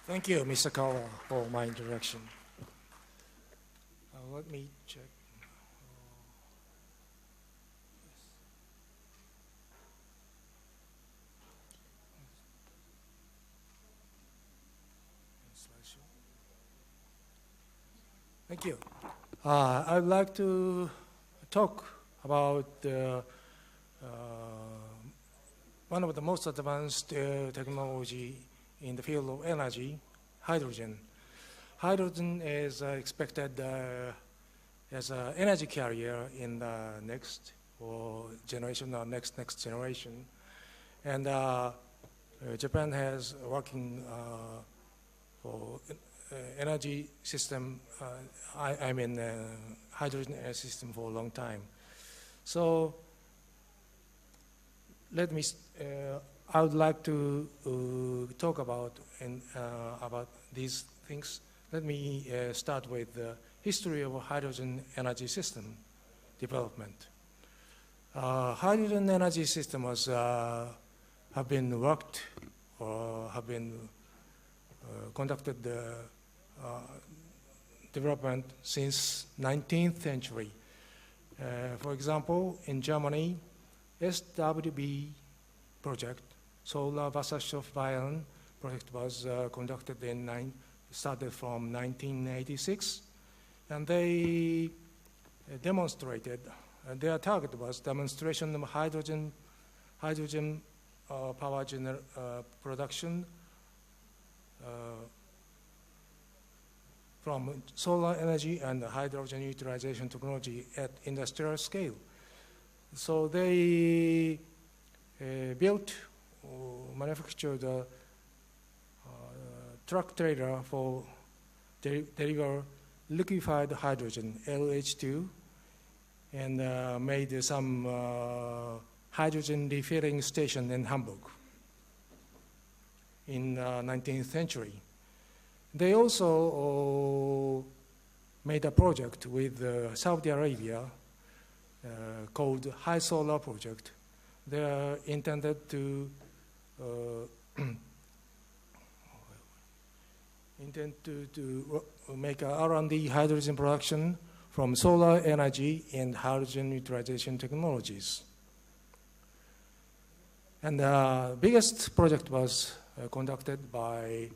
Thank you, Mr. Kawa, for my introduction. Let me check. Thank you. I'd like to talk about one of the most advanced technology in the field of energy, hydrogen. Hydrogen is expected as an energy carrier in the next generation or next generation. And Japan has working for energy system, I mean hydrogen energy system for a long time. So let me, I would like to talk about these things. Let me start with the history of hydrogen energy system development. Hydrogen energy system was have been worked or have been conducted development since 19th century. For example, in Germany, SWB project, solar Wasserstoff-Ion project, was conducted started from 1986, and they demonstrated. Their target was demonstration of hydrogen power production from solar energy and hydrogen utilization technology at industrial scale. So they manufactured a truck trailer for deliver liquefied hydrogen, LH2, and made some hydrogen refilling station in Hamburg in 19th century. They also made a project with Saudi Arabia called High Solar Project. They are intended to make a R&D hydrogen production from solar energy and hydrogen utilization technologies. And the biggest project was conducted by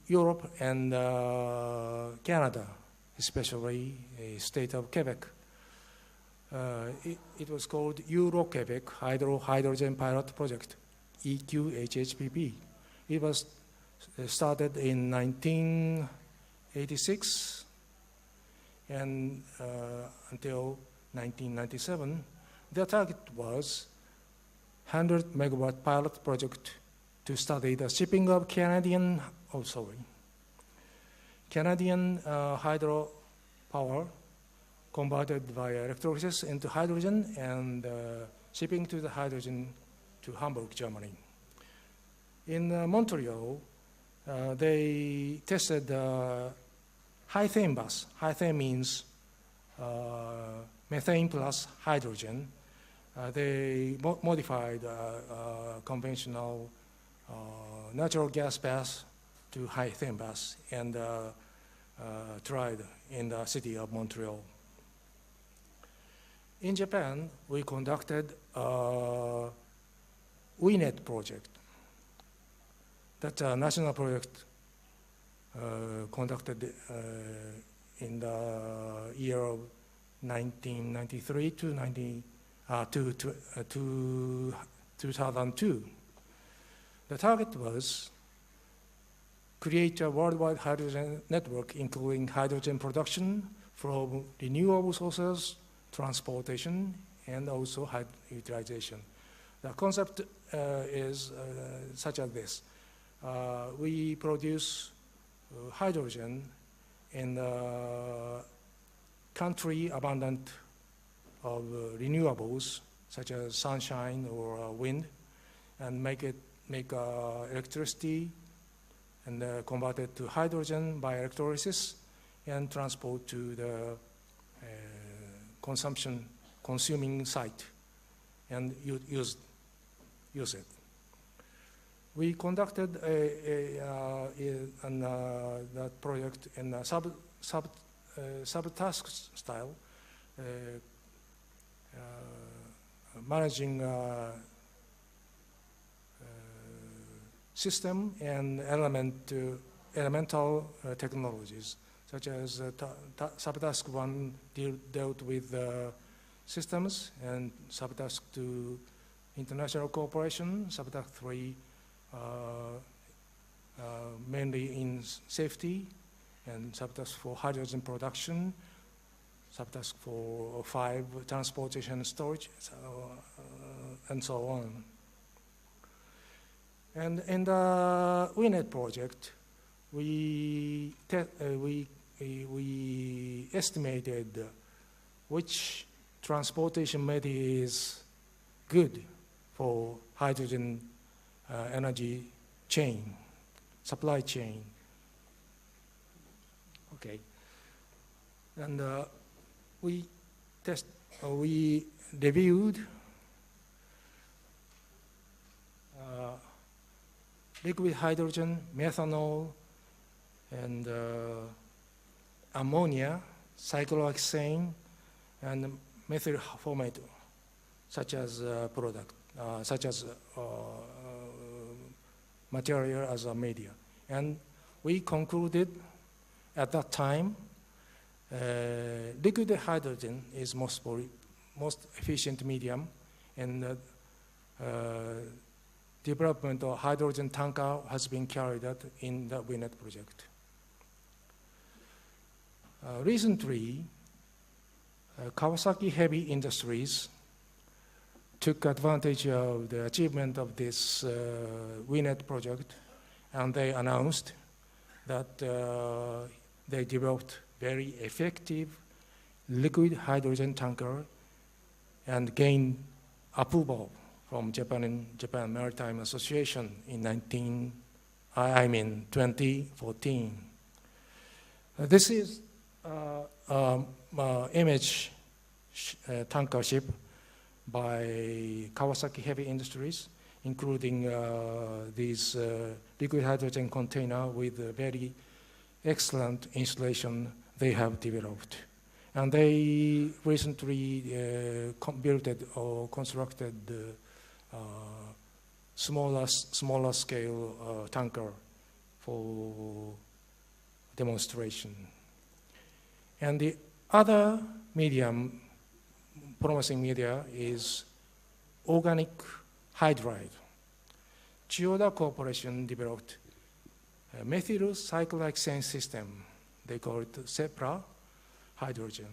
Europe and Canada, especially the state of Quebec. It was called Euro-Quebec Hydrogen Pilot Project, EQHHPP. It was started in 1986 and until 1997. Their target was 100 megawatt pilot project to study the shipping of Canadian hydropower converted via electrolysis into hydrogen and shipping to the hydrogen to Hamburg, Germany. In Montreal, they tested high-theme bus. High-theme means methane plus hydrogen. They modified conventional natural gas bus to high-theme bus and tried in the city of Montreal. In Japan, we conducted a WeNet project. That's a national project conducted in the year of 1993 to 2002. The target was create a worldwide hydrogen network, including hydrogen production from renewable sources, transportation, and also utilization. The concept is such as this. We produce hydrogen in the country abundant of renewables, such as sunshine or wind, and make electricity and convert it to hydrogen by electrolysis and transport to the consuming site and use it. We conducted that project in a sub-task style, managing system and elemental technologies, such as subtask 1 dealt with systems, and subtask 2 international cooperation, subtask 3 mainly in safety, and subtask 4 hydrogen production, subtask 5 transportation and storage, and so on. And in the WINET project, we estimated which transportation method is good for hydrogen energy chain, supply chain. Okay, and we reviewed liquid hydrogen, methanol, and ammonia, cyclohexane, and methyl formate, such as product, such as material as a media. And we concluded at that time, liquid hydrogen is most efficient medium, and development of hydrogen tanker has been carried out in the WINET project. Recently, Kawasaki Heavy Industries took advantage of the achievement of this WINET project, and they announced that they developed very effective liquid hydrogen tanker and gained approval from Japan Maritime Association in 2014. This is image tanker ship by Kawasaki Heavy Industries, including these liquid hydrogen container with a very excellent installation they have developed. And they recently built or constructed smaller scale tanker for demonstration. And the other medium, promising media, is organic hydride. Chiyoda Corporation developed a methyl cyclohexane system. They call it SEPRA hydrogen.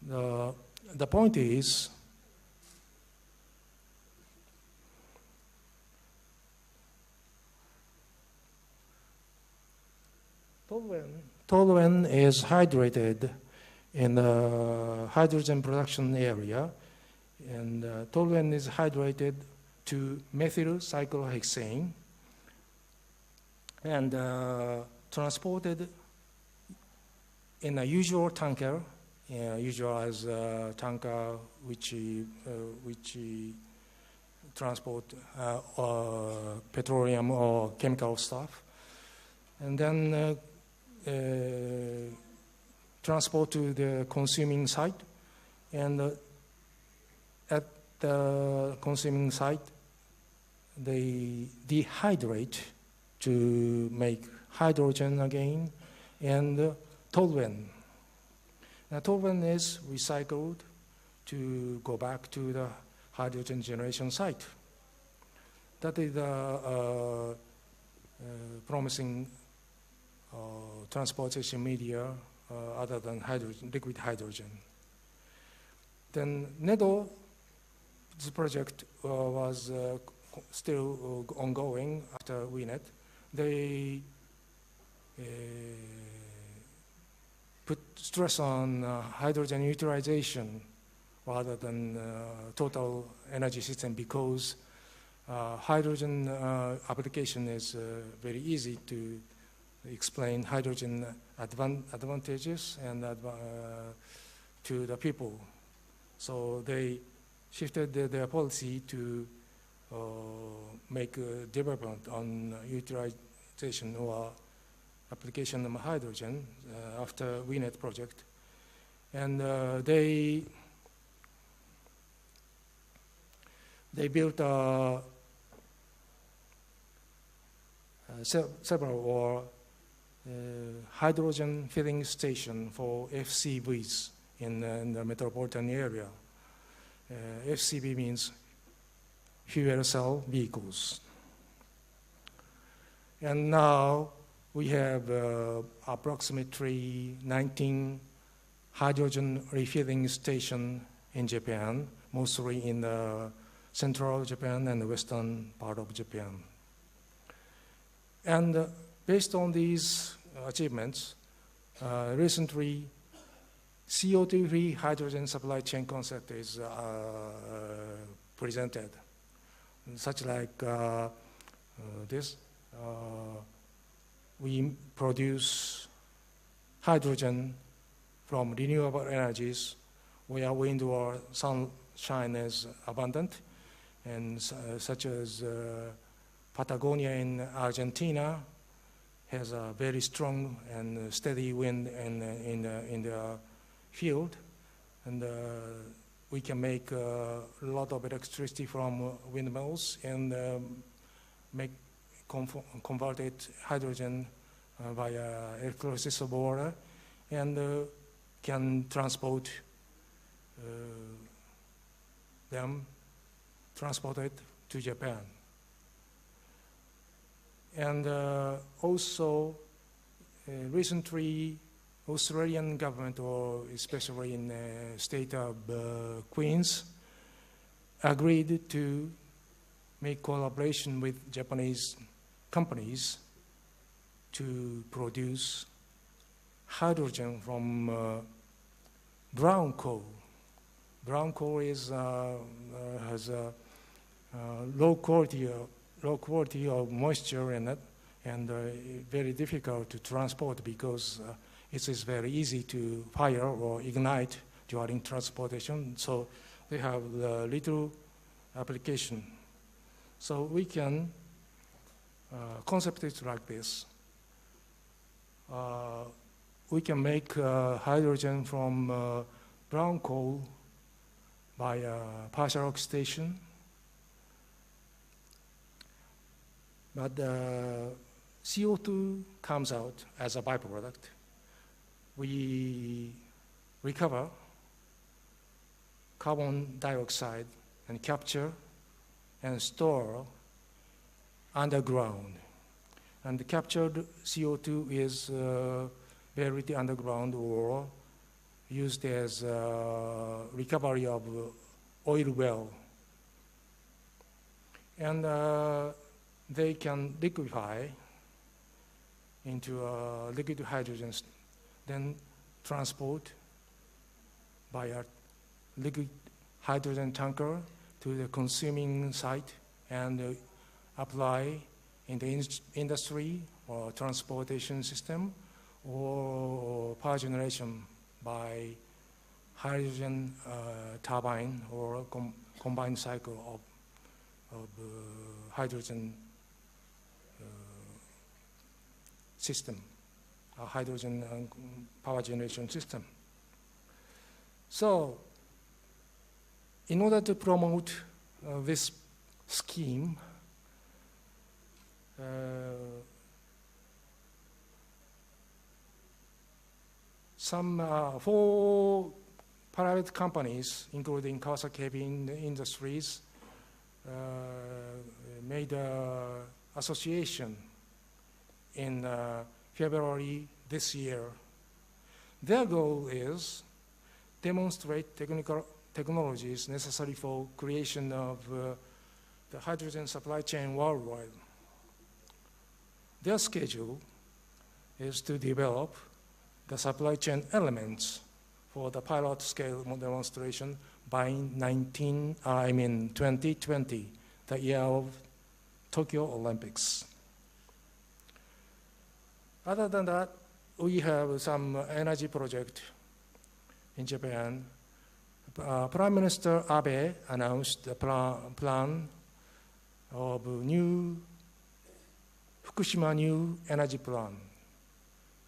The point is, toluene is hydrated in the hydrogen production area, and toluene is hydrated to methyl cyclohexane and transported in a usual tanker, usual as a tanker which transport petroleum or chemical stuff, and then transport to the consuming site, and at the consuming site they dehydrate to make hydrogen again and toluene. Now, toluene is recycled to go back to the hydrogen generation site. That is the promising transportation media other than hydrogen, liquid hydrogen. Then NEDO, this project was still ongoing after WINET. They put stress on hydrogen utilization rather than total energy system, because hydrogen application is very easy to explain hydrogen advantages and to the people. So they shifted their policy to make development on station or application of hydrogen after VNet project. And they built several hydrogen filling station for FCVs in the metropolitan area. FCV means fuel cell vehicles. And now we have approximately 19 hydrogen refilling stations in Japan, mostly in the central Japan and the western part of Japan. And based on these achievements, recently CO2-free hydrogen supply chain concept is presented, such like this. We produce hydrogen from renewable energies where wind or sunshine is abundant, and such as Patagonia in Argentina has a very strong and steady wind in the field, and we can make a lot of electricity from windmills and converted hydrogen via electrolysis of water, and can transport transported to Japan. And also recently Australian government, or especially in the state of Queens, agreed to make collaboration with Japanese companies to produce hydrogen from brown coal. Brown coal is, has a low quality of moisture in it, and very difficult to transport because it is very easy to fire or ignite during transportation. So they have little application. So we can concept it like this. We can make hydrogen from brown coal by partial oxidation, but CO2 comes out as a byproduct. We recover carbon dioxide and capture and store underground. And the captured CO2 is buried underground or used as recovery of oil well. And they can liquefy into liquid hydrogen, then transport by a liquid hydrogen tanker to the consuming site and apply in the industry or transportation system or power generation by hydrogen turbine or combined cycle of hydrogen system, a hydrogen power generation system. So, in order to promote this scheme, four private companies, including Kawasaki Heavy Industries, made an association in February this year. Their goal is demonstrate technologies necessary for creation of the hydrogen supply chain worldwide. Their schedule is to develop the supply chain elements for the pilot scale demonstration by 2020, the year of Tokyo Olympics. Other than that, we have some energy project in Japan. Prime Minister Abe announced the plan of new Fukushima New Energy Plan.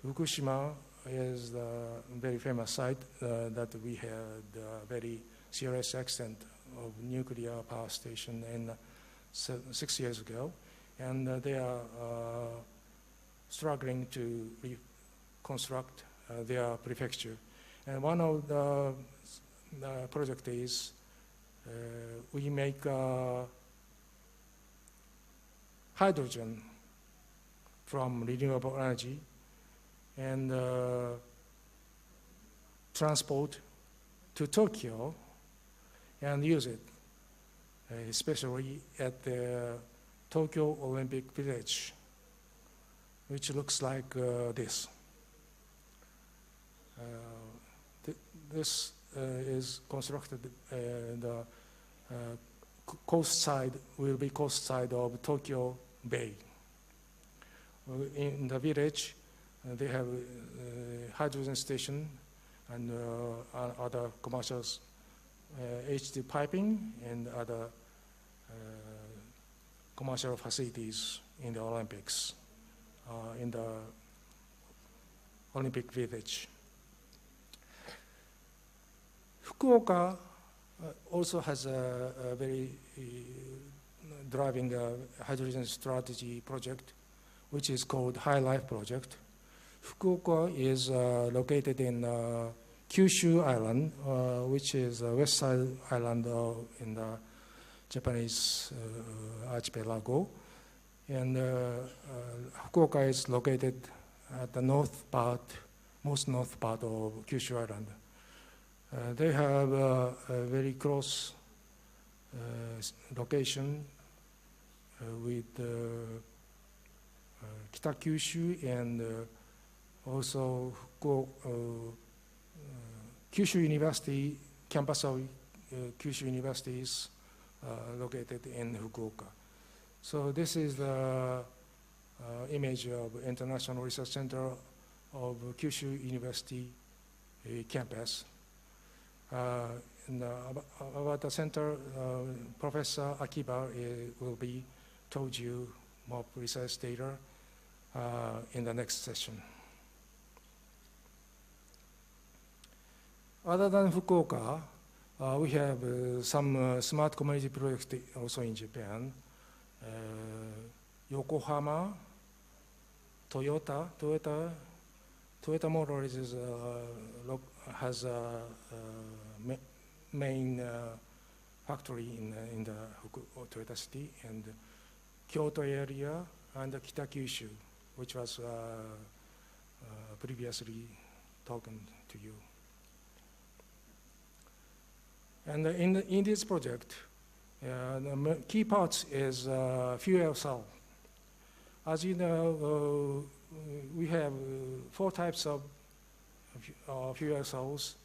Fukushima is a very famous site that we had a very serious accident of nuclear power station in 6 years ago, and they are struggling to reconstruct their prefecture. And one of the project is we make hydrogen from renewable energy and transport to Tokyo and use it, especially at the Tokyo Olympic Village, which looks like this. This is constructed, the coast side will be coast side of Tokyo Bay. In the village, they have a hydrogen station and other commercials, HD piping and other commercial facilities in the Olympics, in the Olympic Village. Fukuoka also has a very driving hydrogen strategy project, which is called High Life Project. Fukuoka is located in Kyushu Island, which is a west side island in the Japanese archipelago. And Fukuoka is located at the north part, most north part of Kyushu Island. They have a very close location with Kita-Kyushu and also Kyushu University, campus of Kyushu University is located in Fukuoka. So this is the image of International Research Center of Kyushu University campus. About the center, Professor Akiba will be told you more precise data in the next session. Other than Fukuoka, we have some smart community projects also in Japan. Yokohama, Toyota Motors is, has a main factory in the Toyota city, and Kyoto area, and Kita-Kyushu, which was previously talking to you. And in this project, the key parts is fuel cell. As you know, we have 4 types of fuel cells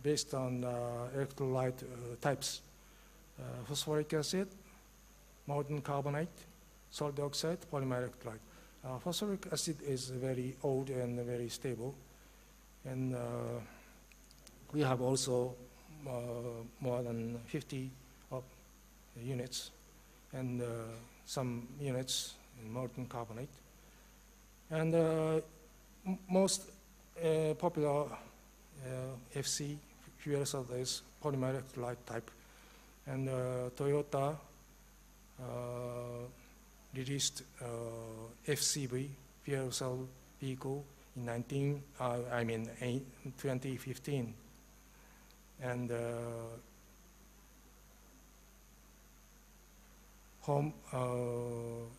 based on electrolyte types: phosphoric acid, molten carbonate, solid oxide, polymer electrolyte. Phosphoric acid is very old and very stable, and we have also more than 50 units, and some units in molten carbonate. And most popular FC fuel cell is polymer electrolyte type. And Toyota released FCV fuel cell vehicle in 2015. And home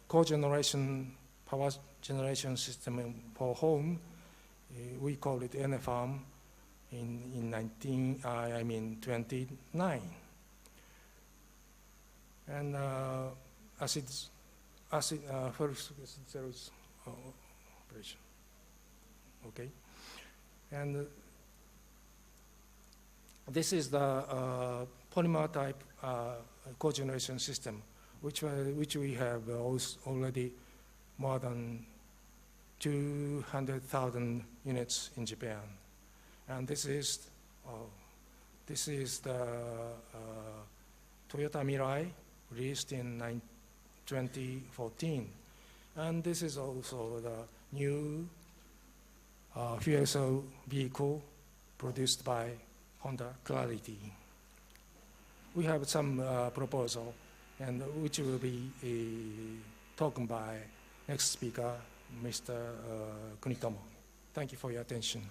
cogeneration power generation system for home, we call it NFARM in 29. And first cells operation. Okay, and this is the polymer type cogeneration system, which we have already more than 200,000 units in Japan. And this is the Toyota Mirai, released in 2014. And this is also the new fuel cell vehicle produced by Honda Clarity. We have some proposal, and which will be talked by next speaker, Mr. Kunitomo. Thank you for your attention.